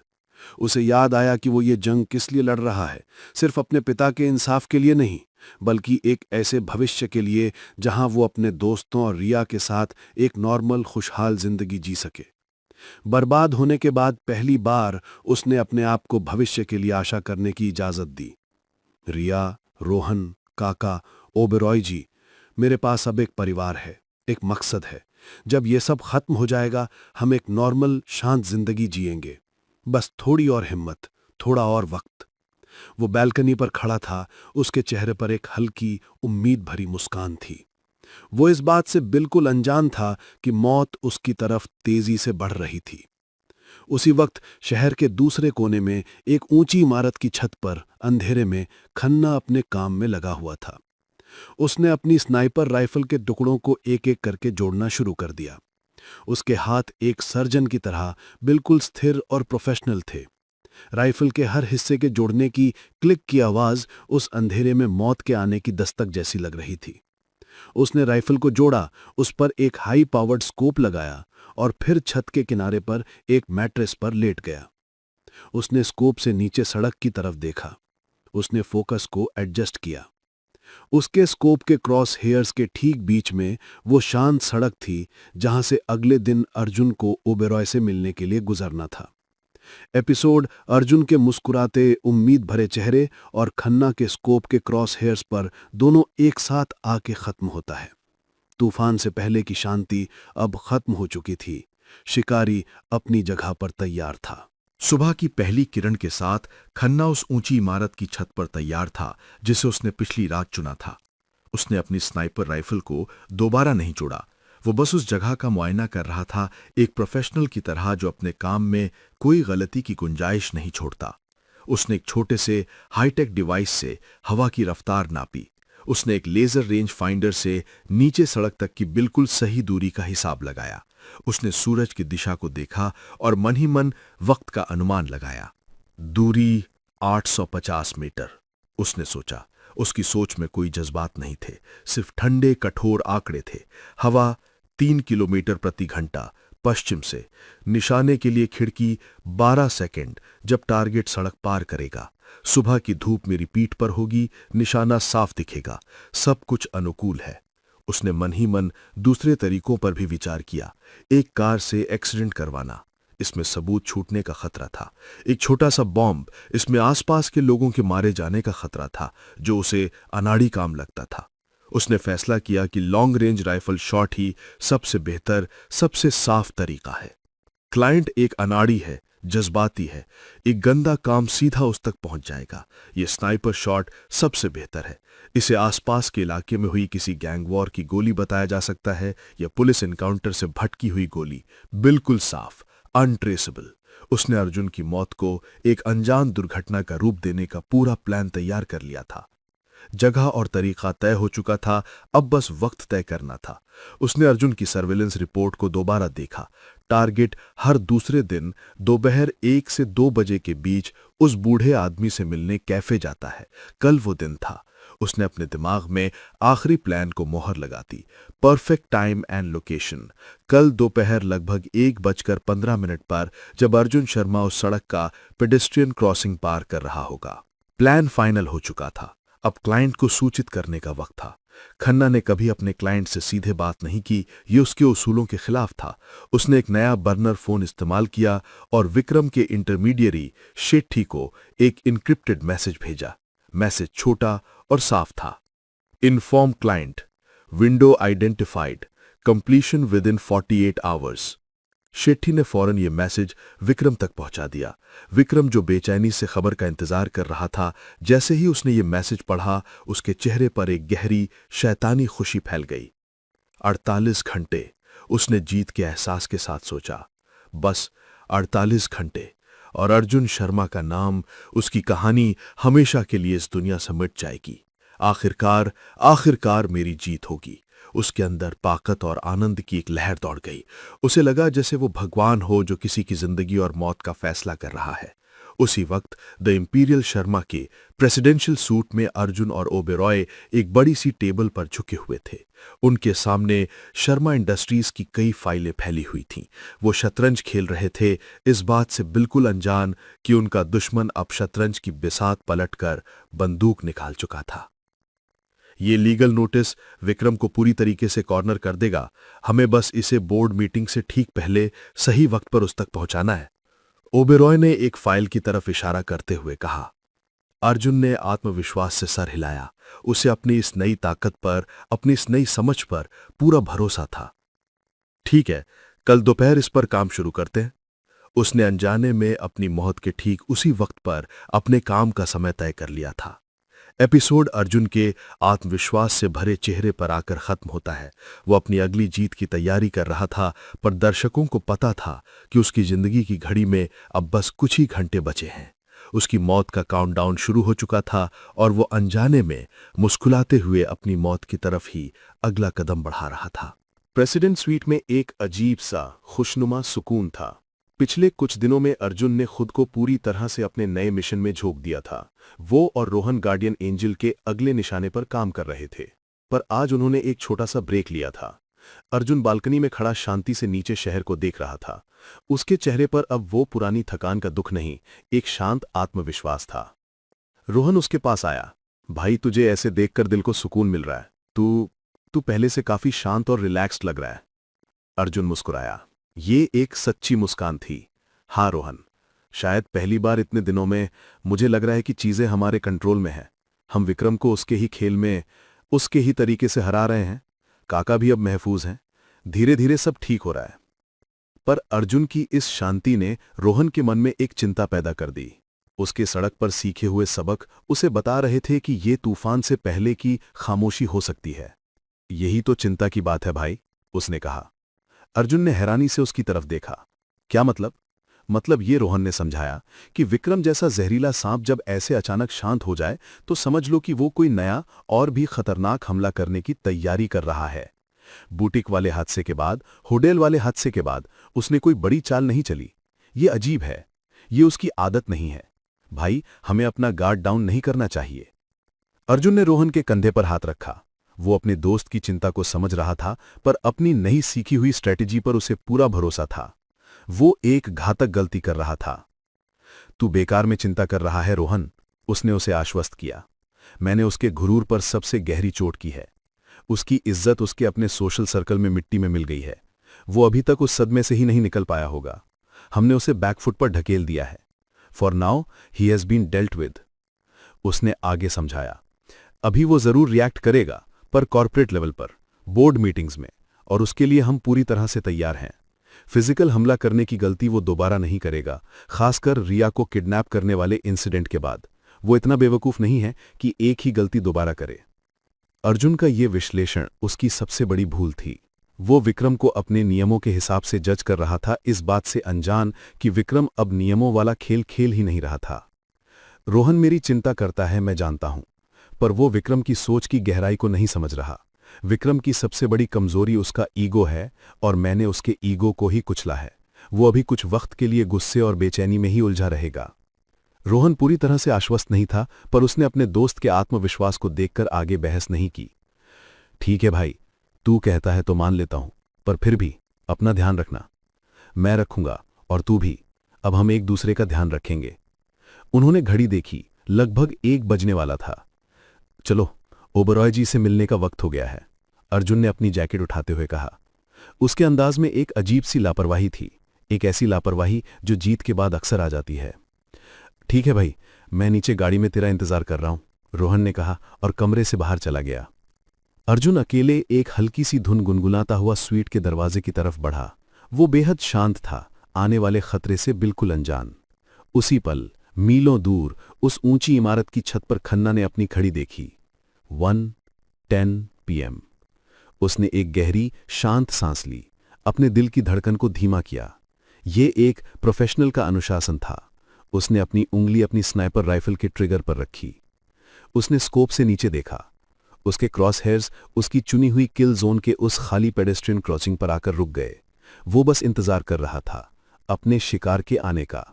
उसे याद आया कि वो ये जंग किस लिए लड़ रहा है। सिर्फ अपने पिता के इंसाफ के लिए नहीं, बल्कि एक ऐसे भविष्य के लिए जहां वो अपने दोस्तों और रिया के साथ एक नॉर्मल खुशहाल जिंदगी जी सके। बर्बाद होने के बाद पहली बार उसने अपने आप को भविष्य के लिए आशा करने की इजाजत दी। रिया, रोहन, काका, ओबेरॉय जी, मेरे पास अब एक परिवार है, एक मकसद है। जब ये सब खत्म हो जाएगा, हम एक नॉर्मल शांत जिंदगी जिएंगे। बस थोड़ी और हिम्मत, थोड़ा और वक्त। वो बैल्कनी पर खड़ा था, उसके चेहरे पर एक हल्की उम्मीद भरी मुस्कान थी। वो इस बात से बिल्कुल अनजान था कि मौत उसकी तरफ तेजी से बढ़ रही थी। उसी वक्त शहर के दूसरे कोने में एक ऊंची इमारत की छत पर अंधेरे में खन्ना अपने काम में लगा हुआ था। उसने अपनी स्नाइपर राइफल के टुकड़ों को एक एक करके जोड़ना शुरू कर दिया। उसके हाथ एक सर्जन की तरह बिल्कुल स्थिर और प्रोफेशनल थे। राइफल के हर हिस्से के जोड़ने की क्लिक की आवाज उस अंधेरे में मौत के आने की दस्तक जैसी लग रही थी। उसने राइफल को जोड़ा, उस पर एक हाई पावर्ड स्कोप लगाया और फिर छत के किनारे पर एक मैट्रेस पर लेट गया। उसने स्कोप से नीचे सड़क की तरफ देखा। उसने फोकस को एडजस्ट किया। उसके स्कोप के क्रॉस हेयर्स के ठीक बीच में वो शांत सड़क थी जहां से अगले दिन अर्जुन को ओबेरॉय से मिलने के लिए गुजरना था। एपिसोड अर्जुन के मुस्कुराते उम्मीद भरे चेहरे और खन्ना के स्कोप के क्रॉस हेयर्स पर दोनों एक साथ आके खत्म होता है। तूफान से पहले की शांति अब खत्म हो चुकी थी। शिकारी अपनी जगह पर तैयार था। सुबह की पहली किरण के साथ खन्ना उस ऊंची इमारत की छत पर तैयार था जिसे उसने पिछली रात चुना था। उसने अपनी स्नाइपर राइफल को दोबारा नहीं जोड़ा। वो बस उस जगह का मुआयना कर रहा था, एक प्रोफेशनल की तरह जो अपने काम में कोई गलती की गुंजाइश नहीं छोड़ता। उसने एक छोटे से हाईटेक डिवाइस से हवा की रफ्तार नापी। उसने एक लेजर रेंज फाइंडर से नीचे सड़क तक की बिल्कुल सही दूरी का हिसाब लगाया। उसने सूरज की दिशा को देखा और मन ही मन वक्त का अनुमान लगाया। दूरी 850 मीटर, उसने सोचा। उसकी सोच में कोई जज्बात नहीं थे, सिर्फ ठंडे कठोर आंकड़े थे। हवा 3 किलोमीटर प्रति घंटा पश्चिम से। निशाने के लिए खिड़की 12 सेकंड जब टारगेट सड़क पार करेगा। सुबह की धूप मेरी पीठ पर होगी, निशाना साफ दिखेगा। सब कुछ अनुकूल है। उसने मन ही मन दूसरे तरीकों पर भी विचार किया। एक कार से एक्सीडेंट करवाना, इसमें सबूत छूटने का खतरा था। एक छोटा सा बॉम्ब, इसमें आसपास के लोगों के मारे जाने का खतरा था, जो उसे अनाड़ी काम लगता था। उसने फैसला किया कि लॉन्ग रेंज राइफल शॉट ही सबसे बेहतर, सबसे साफ तरीका है। क्लाइंट एक अनाड़ी है, जज्बाती है। एक गंदा काम सीधा उस तक पहुंच जाएगा। यह स्नाइपर शॉट सबसे बेहतर है। इसे आसपास के इलाके में हुई किसी गैंग वॉर की गोली बताया जा सकता है या पुलिस एनकाउंटर से भटकी हुई गोली। बिल्कुल साफ, अनट्रेसेबल। उसने अर्जुन की मौत को एक अनजान दुर्घटना का रूप देने का पूरा प्लान तैयार कर लिया था। जगह और तरीका तय हो चुका था, अब बस वक्त तय करना था। उसने अर्जुन की सर्वेलेंस रिपोर्ट को दोबारा देखा। टारगेट हर दूसरे दिन दोपहर 1 से 2 बजे के बीच उस बूढ़े आदमी से मिलने कैफे जाता है। कल वो दिन था। उसने अपने दिमाग में आखिरी प्लान को मोहर लगा दी। Perfect time and location. कल दोपहर लगभग 1:15 पर जब अर्जुन शर्मा उस सड़क का पेडेस्ट्रियन क्रॉसिंग पार कर रहा होगा। प्लान फाइनल हो चुका था। अब क्लाइंट को सूचित करने का वक्त था। खन्ना ने कभी अपने क्लाइंट से सीधे बात नहीं की, ये उसके उसूलों के खिलाफ था। उसने एक नया बर्नर फोन इस्तेमाल किया और विक्रम के इंटरमीडियरी शेट्टी को एक इनक्रिप्टेड मैसेज भेजा। मैसेज छोटा और साफ था। Inform client, window identified, completion with in 48 hours. Shetty ने फौरन ये मैसेज विक्रम तक पहुंचा दिया। विक्रम, जो बेचैनी से खबर का इंतजार कर रहा था, जैसे ही उसने ये मैसेज पढ़ा, उसके चेहरे पर एक गहरी शैतानी खुशी फैल गई। 48 घंटे, उसने जीत के एहसास के साथ सोचा। बस 48 घंटे और अर्जुन शर्मा का नाम, उसकी कहानी हमेशा के लिए इस दुनिया से मिट जाएगी। आखिरकार मेरी जीत होगी। उसके अंदर ताकत और आनंद की एक लहर दौड़ गई। उसे लगा जैसे वो भगवान हो जो किसी की जिंदगी और मौत का फैसला कर रहा है। उसी वक्त द इंपीरियल शर्मा के प्रेसिडेंशियल सूट में अर्जुन और ओबेरॉय एक बड़ी सी टेबल पर झुके हुए थे। उनके सामने शर्मा इंडस्ट्रीज की कई फाइलें फैली हुई थीं। वो शतरंज खेल रहे थे, इस बात से बिल्कुल अनजान कि उनका दुश्मन अब शतरंज की बिसात पलटकर बंदूक निकाल चुका था। ये लीगल नोटिस विक्रम को पूरी तरीके से कॉर्नर कर देगा। हमें बस इसे बोर्ड मीटिंग से ठीक पहले सही वक्त पर उस तक पहुंचाना है। ओबेरॉय ने एक फाइल की तरफ इशारा करते हुए कहा। अर्जुन ने आत्मविश्वास से सर हिलाया। उसे अपनी इस नई ताकत पर, अपनी इस नई समझ पर पूरा भरोसा था। ठीक है, कल दोपहर इस पर काम शुरू करते हैं। उसने अनजाने में अपनी मौत के ठीक उसी वक्त पर अपने काम का समय तय कर लिया था। एपिसोड अर्जुन के आत्मविश्वास से भरे चेहरे पर आकर खत्म होता है। वो अपनी अगली जीत की तैयारी कर रहा था, पर दर्शकों को पता था कि उसकी जिंदगी की घड़ी में अब बस कुछ ही घंटे बचे हैं। उसकी मौत का काउंटडाउन शुरू हो चुका था और वो अनजाने में मुस्कुराते हुए अपनी मौत की तरफ ही अगला कदम बढ़ा रहा था। प्रेसिडेंट स्वीट में एक अजीब सा खुशनुमा सुकून था। पिछले कुछ दिनों में अर्जुन ने खुद को पूरी तरह से अपने नए मिशन में झोंक दिया था। वो और रोहन गार्डियन एंजल के अगले निशाने पर काम कर रहे थे, पर आज उन्होंने एक छोटा सा ब्रेक लिया था। अर्जुन बालकनी में खड़ा शांति से नीचे शहर को देख रहा था। उसके चेहरे पर अब वो पुरानी थकान का दुख नहीं, एक शांत आत्मविश्वास था। रोहन उसके पास आया। भाई, तुझे ऐसे देखकर दिल को सुकून मिल रहा है। तू पहले से काफी शांत और रिलैक्स्ड लग रहा है। अर्जुन मुस्कुराया। ये एक सच्ची मुस्कान थी। हाँ रोहन, शायद पहली बार इतने दिनों में मुझे लग रहा है कि चीजें हमारे कंट्रोल में हैं। हम विक्रम को उसके ही खेल में उसके ही तरीके से हरा रहे हैं। काका भी अब महफूज हैं। धीरे धीरे सब ठीक हो रहा है। पर अर्जुन की इस शांति ने रोहन के मन में एक चिंता पैदा कर दी। उसके सड़क पर सीखे हुए सबक उसे बता रहे थे कि ये तूफान से पहले की खामोशी हो सकती है। यही तो चिंता की बात है भाई, उसने कहा। अर्जुन ने हैरानी से उसकी तरफ देखा। क्या मतलब ये रोहन ने समझाया कि विक्रम जैसा जहरीला सांप जब ऐसे अचानक शांत हो जाए तो समझ लो कि वो कोई नया और भी खतरनाक हमला करने की तैयारी कर रहा है। बुटीक वाले हादसे के बाद, होटल वाले हादसे के बाद उसने कोई बड़ी चाल नहीं चली। ये अजीब है, ये उसकी आदत नहीं है। भाई, हमें अपना गार्ड डाउन नहीं करना चाहिए। अर्जुन ने रोहन के कंधे पर हाथ रखा। वो अपने दोस्त की चिंता को समझ रहा था, पर अपनी नई सीखी हुई स्ट्रेटेजी पर उसे पूरा भरोसा था। वो एक घातक गलती कर रहा था। तू बेकार में चिंता कर रहा है रोहन, उसने उसे आश्वस्त किया। मैंने उसके गुरूर पर सबसे गहरी चोट की है। उसकी इज्जत उसके अपने सोशल सर्कल में मिट्टी में मिल गई है। वो अभी तक उस सदमे से ही नहीं निकल पाया होगा। हमने उसे बैकफुट पर ढकेल दिया है। For now he has been dealt with, उसने आगे समझाया। अभी वो जरूर रिएक्ट करेगा, पर कॉर्पोरेट लेवल पर, बोर्ड मीटिंग्स में, और उसके लिए हम पूरी तरह से तैयार हैं। फिजिकल हमला करने की गलती वो दोबारा नहीं करेगा, खासकर रिया को किडनैप करने वाले इंसिडेंट के बाद। वो इतना बेवकूफ नहीं है कि एक ही गलती दोबारा करे। अर्जुन का ये विश्लेषण उसकी सबसे बड़ी भूल थी। वो विक्रम को अपने नियमों के हिसाब से जज कर रहा था, इस बात से अनजान कि विक्रम अब नियमों वाला खेल खेल ही नहीं रहा था। रोहन मेरी चिंता करता है, मैं जानता हूं, पर वो विक्रम की सोच की गहराई को नहीं समझ रहा। विक्रम की सबसे बड़ी कमजोरी उसका ईगो है, और मैंने उसके ईगो को ही कुचला है। वो अभी कुछ वक्त के लिए गुस्से और बेचैनी में ही उलझा रहेगा। रोहन पूरी तरह से आश्वस्त नहीं था, पर उसने अपने दोस्त के आत्मविश्वास को देखकर आगे बहस नहीं की। ठीक है भाई, तू कहता है तो मान लेता हूं, पर फिर भी अपना ध्यान रखना। मैं रखूंगा, और तू भी। अब हम एक दूसरे का ध्यान रखेंगे। उन्होंने घड़ी देखी, लगभग 1 बजने वाला था। चलो, ओबरॉय जी से मिलने का वक्त हो गया है, अर्जुन ने अपनी जैकेट उठाते हुए कहा। उसके अंदाज में एक अजीब सी लापरवाही थी, एक ऐसी लापरवाही जो जीत के बाद अक्सर आ जाती है। ठीक है भाई, मैं नीचे गाड़ी में तेरा इंतजार कर रहा हूं, रोहन ने कहा और कमरे से बाहर चला गया। अर्जुन अकेले एक हल्की सी धुन गुनगुनाता हुआ स्वीट के दरवाजे की तरफ बढ़ा। वो बेहद शांत था, आने वाले खतरे से बिल्कुल अनजान। उसी पल मीलों दूर उस ऊंची इमारत की छत पर खन्ना ने अपनी घड़ी देखी। 1:10 PM। उसने एक गहरी शांत सांस ली, अपने दिल की धड़कन को धीमा किया। ये एक प्रोफेशनल का अनुशासन था। उसने अपनी उंगली अपनी स्नाइपर राइफल के ट्रिगर पर रखी। उसने स्कोप से नीचे देखा। उसके क्रॉस हेयर्स उसकी चुनी हुई किल जोन के उस खाली पेडेस्ट्रियन क्रॉसिंग पर आकर रुक गए। वो बस इंतजार कर रहा था अपने शिकार के आने का।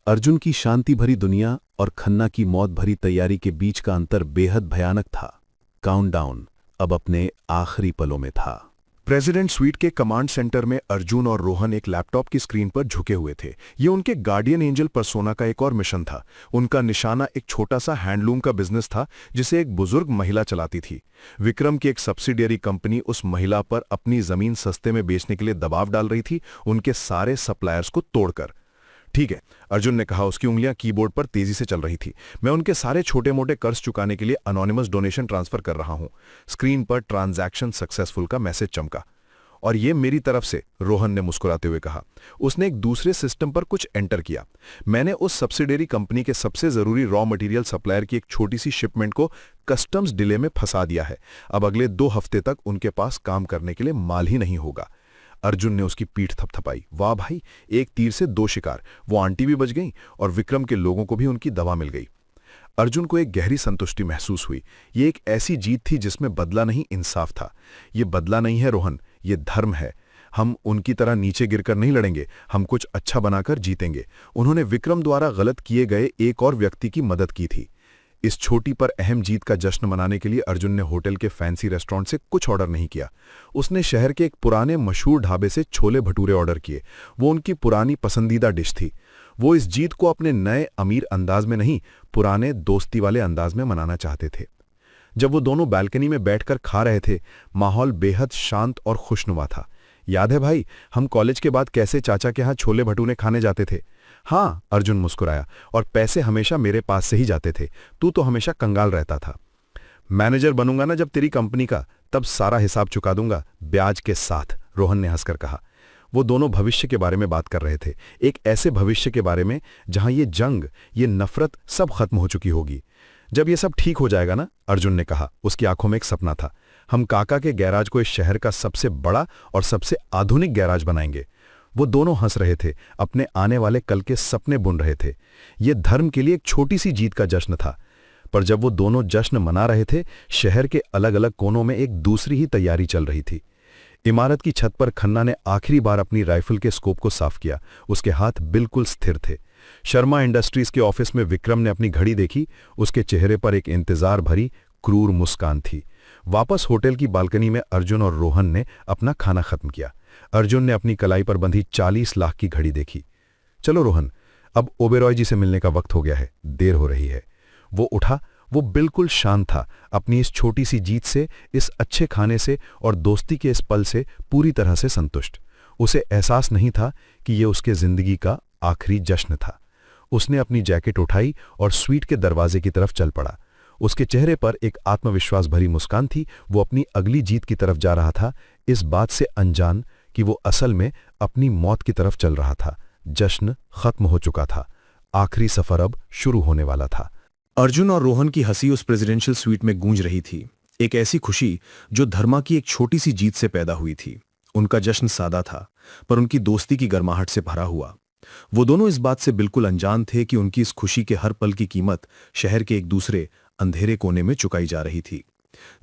अर्जुन की शांति भरी दुनिया और खन्ना की मौत भरी तैयारी के बीच का अंतर बेहद भयानक था। काउंटडाउन अब अपने आखिरी पलों में था। प्रेसिडेंट स्वीट के कमांड सेंटर में अर्जुन और रोहन एक लैपटॉप की स्क्रीन पर झुके हुए थे। ये उनके गार्डियन एंजल पर्सोना का एक और मिशन था। उनका निशाना एक छोटा सा हैंडलूम का बिजनेस था जिसे एक बुजुर्ग महिला चलाती थी। विक्रम की एक सब्सिडियरी कंपनी उस महिला पर अपनी जमीन सस्ते में बेचने के लिए दबाव डाल रही थी, उनके सारे सप्लायर्स को तोड़कर। ठीक है, अर्जुन ने कहा। उसकी उंगलियां कीबोर्ड पर तेजी से चल रही थी। मैं उनके सारे छोटे मोटे कर्ज चुकाने के लिए अनोनिमस डोनेशन ट्रांसफर कर रहा हूं। स्क्रीन पर ट्रांजैक्शन सक्सेसफुल का मैसेज चमका। और ये मेरी तरफ से, रोहन ने मुस्कुराते हुए कहा। उसने एक दूसरे सिस्टम पर कुछ एंटर किया। मैंने उस सब्सिडियरी कंपनी के सबसे जरूरी रॉ मटेरियल सप्लायर की एक छोटी सी शिपमेंट को कस्टम्स डिले में फंसा दिया है। अब अगले 2 हफ्ते तक उनके पास काम करने के लिए माल ही नहीं होगा। अर्जुन ने उसकी पीठ थपथपाई। वाह भाई, एक तीर से 2 शिकार। वो आंटी भी बच गई और विक्रम के लोगों को भी उनकी दवा मिल गई। अर्जुन को एक गहरी संतुष्टि महसूस हुई। ये एक ऐसी जीत थी जिसमें बदला नहीं, इंसाफ था। ये बदला नहीं है रोहन, ये धर्म है। हम उनकी तरह नीचे गिरकर नहीं लड़ेंगे, हम कुछ अच्छा बनाकर जीतेंगे। उन्होंने विक्रम द्वारा गलत किए गए एक और व्यक्ति की मदद की थी। इस छोटी पर अहम जीत का जश्न मनाने के लिए अर्जुन ने होटल के फैंसी रेस्टोरेंट से कुछ ऑर्डर नहीं किया। उसने शहर के एक पुराने मशहूर ढाबे से छोले भटूरे ऑर्डर किए। वो उनकी पुरानी पसंदीदा डिश थी। वो इस जीत को अपने नए अमीर अंदाज में नहीं, पुराने दोस्ती वाले अंदाज में मनाना चाहते थे। जब वो दोनों बालकनी में बैठकर खा रहे थे, माहौल बेहद शांत और खुशनुमा था। याद है भाई, हम कॉलेज के बाद कैसे चाचा के यहाँ छोले भटूरे खाने जाते थे? हाँ, अर्जुन मुस्कुराया। और पैसे हमेशा मेरे पास से ही जाते थे। तू तो हमेशा कंगाल रहता था। मैनेजर बनूंगा ना जब तेरी कंपनी का, तब सारा हिसाब चुका दूंगा, ब्याज के साथ, रोहन ने हंसकर कहा। वो दोनों भविष्य के बारे में बात कर रहे थे। एक ऐसे भविष्य के बारे में जहां ये जंग, ये नफरत सब खत्म हो चुकी होगी। जब ये सब ठीक हो जाएगा ना, अर्जुन ने कहा। उसकी आंखों में एक सपना था। हम काका के गैराज को इस शहर का सबसे बड़ा और सबसे आधुनिक गैराज बनाएंगे। वो दोनों हंस रहे थे, अपने आने वाले कल के सपने बुन रहे थे। ये धर्म के लिए एक छोटी सी जीत का जश्न था। पर जब वो दोनों जश्न मना रहे थे, शहर के अलग अलग कोनों में एक दूसरी ही तैयारी चल रही थी। इमारत की छत पर खन्ना ने आखिरी बार अपनी राइफल के स्कोप को साफ किया। उसके हाथ बिल्कुल स्थिर थे। शर्मा इंडस्ट्रीज के ऑफिस में विक्रम ने अपनी घड़ी देखी। उसके चेहरे पर एक इंतजार भरी क्रूर मुस्कान थी। वापस होटल की बालकनी में अर्जुन और रोहन ने अपना खाना खत्म किया। अर्जुन ने अपनी कलाई पर बंधी 40 लाख की घड़ी देखी। चलो रोहन, अब ओबेरॉय जी से मिलने का वक्त हो गया है, देर हो रही है। वो उठा। वो बिल्कुल शांत था, अपनी इस छोटी सी जीत से, इस अच्छे खाने से और दोस्ती के इस पल से पूरी तरह से संतुष्ट। उसे एहसास नहीं था कि ये उसके जिंदगी का आखिरी जश्न था। उसने अपनी जैकेट उठाई और स्वीट के दरवाजे की तरफ चल पड़ा। उसके चेहरे पर एक आत्मविश्वास भरी मुस्कान थी। वो अपनी अगली जीत की तरफ जा रहा था, इस बात से अनजान कि वो असल में अपनी मौत की तरफ चल रहा था। जश्न खत्म हो चुका था, आखिरी सफर अब शुरू होने वाला था। अर्जुन और रोहन की हंसी उस प्रेसिडेंशियल स्वीट में गूंज रही थी। एक ऐसी खुशी जो धर्मा की एक छोटी सी जीत से पैदा हुई थी। उनका जश्न सादा था, पर उनकी दोस्ती की गर्माहट से भरा हुआ। वो दोनों इस बात से बिल्कुल अनजान थे कि उनकी इस खुशी के हर पल की कीमत शहर के एक दूसरे अंधेरे कोने में चुकाई जा रही थी।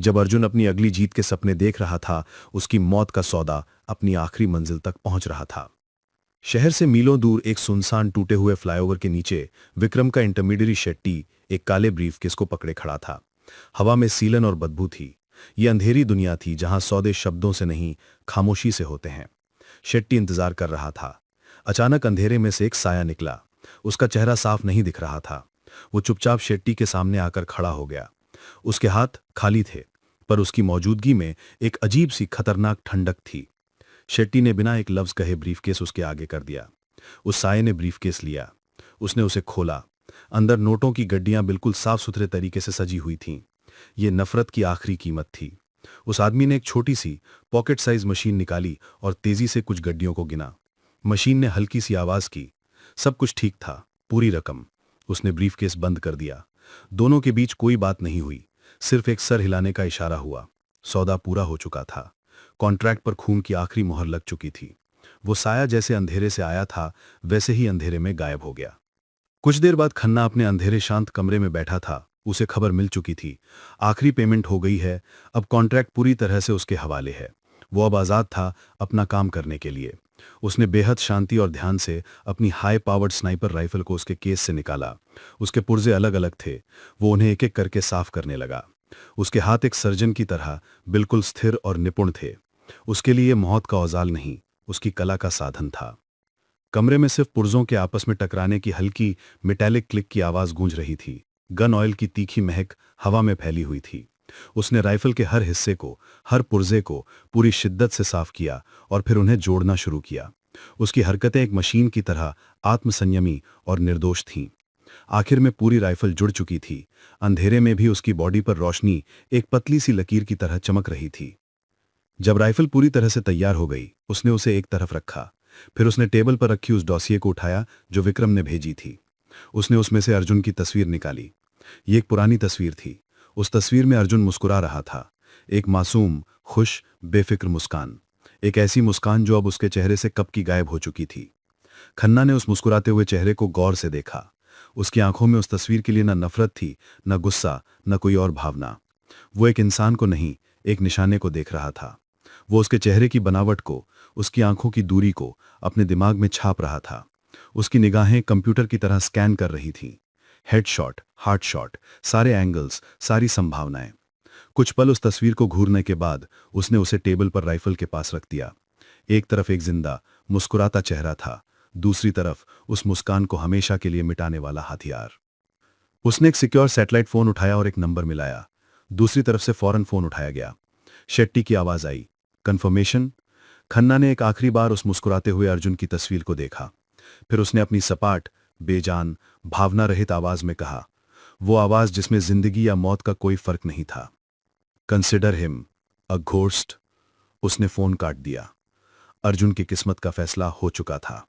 जब अर्जुन अपनी अगली जीत के सपने देख रहा था, उसकी मौत का सौदा अपनी आखिरी मंजिल तक पहुंच रहा था। शहर से मीलों दूर एक सुनसान टूटे हुए फ्लाईओवर के नीचे विक्रम का इंटरमीडियरी शेट्टी एक काले ब्रीफकेस को पकड़े खड़ा था। हवा में सीलन और बदबू थी। ये अंधेरी दुनिया थी जहां सौदे शब्दों से नहीं, खामोशी से होते हैं। शेट्टी इंतजार कर रहा था। अचानक अंधेरे में से एक साया निकला। उसका चेहरा साफ नहीं दिख रहा था। वो चुपचाप शेट्टी के सामने आकर खड़ा हो गया। उसके हाथ खाली थे, पर उसकी मौजूदगी में एक अजीब सी खतरनाक ठंडक थी। शेट्टी ने बिना एक लफ्ज कहे ब्रीफकेस उसके आगे कर दिया। उस साये ने ब्रीफकेस लिया। उसने उसे खोला। अंदर नोटों की गड्डियां बिल्कुल साफ सुथरे तरीके से सजी हुई थीं। ये नफरत की आखिरी कीमत थी। उस आदमी ने एक छोटी सी पॉकेट साइज मशीन निकाली और तेजी से कुछ गड्डियों को गिना। मशीन ने हल्की सी आवाज की। सब कुछ ठीक था, पूरी रकम। उसने ब्रीफकेस बंद कर दिया। दोनों के बीच कोई बात नहीं हुई, सिर्फ एक सर हिलाने का इशारा हुआ। सौदा पूरा हो चुका था। कॉन्ट्रैक्ट पर खून की आखिरी मोहर लग चुकी थी। वो साया जैसे अंधेरे से आया था, वैसे ही अंधेरे में गायब हो गया। कुछ देर बाद खन्ना अपने अंधेरे शांत कमरे में बैठा था। उसे खबर मिल चुकी थी, आखिरी पेमेंट हो गई है। अब कॉन्ट्रैक्ट पूरी तरह से उसके हवाले है। वो अब आजाद था अपना काम करने के लिए। उसने बेहद शांति और ध्यान से अपनी हाई पावर्ड स्नाइपर राइफल को उसके केस से निकाला। उसके पुर्जे अलग अलग थे। वो उन्हें एक एक करके साफ करने लगा। उसके हाथ एक सर्जन की तरह बिल्कुल स्थिर और निपुण थे। उसके लिए मौत का औजाल नहीं, उसकी कला का साधन था। कमरे में सिर्फ पुर्जों के आपस में टकराने की हल्की मेटालिक क्लिक की आवाज गूंज रही थी। गन ऑयल की तीखी महक हवा में फैली हुई थी। उसने राइफल के हर हिस्से को, हर पुर्जे को पूरी शिद्दत से साफ किया और फिर उन्हें जोड़ना शुरू किया। उसकी हरकतें एक मशीन की तरह आत्मसंयमी और निर्दोष थीं। आखिर में पूरी राइफल जुड़ चुकी थी। अंधेरे में भी उसकी बॉडी पर रोशनी एक पतली सी लकीर की तरह चमक रही थी। जब राइफल पूरी तरह से तैयार हो गई उसने उसे एक तरफ रखा। फिर उसने टेबल पर रखी उस डॉसिये को उठाया जो विक्रम ने भेजी थी। उसने उसमें से अर्जुन की तस्वीर निकाली। ये एक पुरानी तस्वीर थी। उस तस्वीर में अर्जुन मुस्कुरा रहा था, एक मासूम, खुश, बेफिक्र मुस्कान। एक ऐसी मुस्कान जो अब उसके चेहरे से कब की गायब हो चुकी थी। खन्ना ने उस मुस्कुराते हुए चेहरे को गौर से देखा। उसकी आंखों में उस तस्वीर के लिए न नफरत थी, न गुस्सा, न कोई और भावना। वो एक इंसान को नहीं, एक निशाने को देख रहा था। वो उसके चेहरे की बनावट को, उसकी आंखों की दूरी को अपने दिमाग में छाप रहा था। उसकी निगाहें कंप्यूटर की तरह स्कैन कर रही थीं। हेडशॉट, हार्ट शॉट, सारे एंगल्स, सारी संभावनाएं। कुछ पल उस तस्वीर को घूरने के बाद उसने उसे टेबल पर राइफल के पास रख दिया। एक तरफ एक जिंदा, मुस्कुराता चेहरा था, दूसरी तरफ उस मुस्कान को हमेशा के लिए मिटाने वाला हथियार। उसने एक सिक्योर सैटेलाइट फोन उठाया और एक नंबर मिलाया। दूसरी तरफ से फौरन फोन उठाया गया। शेट्टी की आवाज आई, कंफर्मेशन। खन्ना ने एक आखिरी बार उस मुस्कुराते हुए अर्जुन की तस्वीर को देखा। फिर उसने अपनी सपाट, बेजान, भावना रहित आवाज में कहा, वो आवाज जिसमें जिंदगी या मौत का कोई फर्क नहीं था, कंसिडर हिम अ घोस्ट। उसने फोन काट दिया। अर्जुन की किस्मत का फैसला हो चुका था।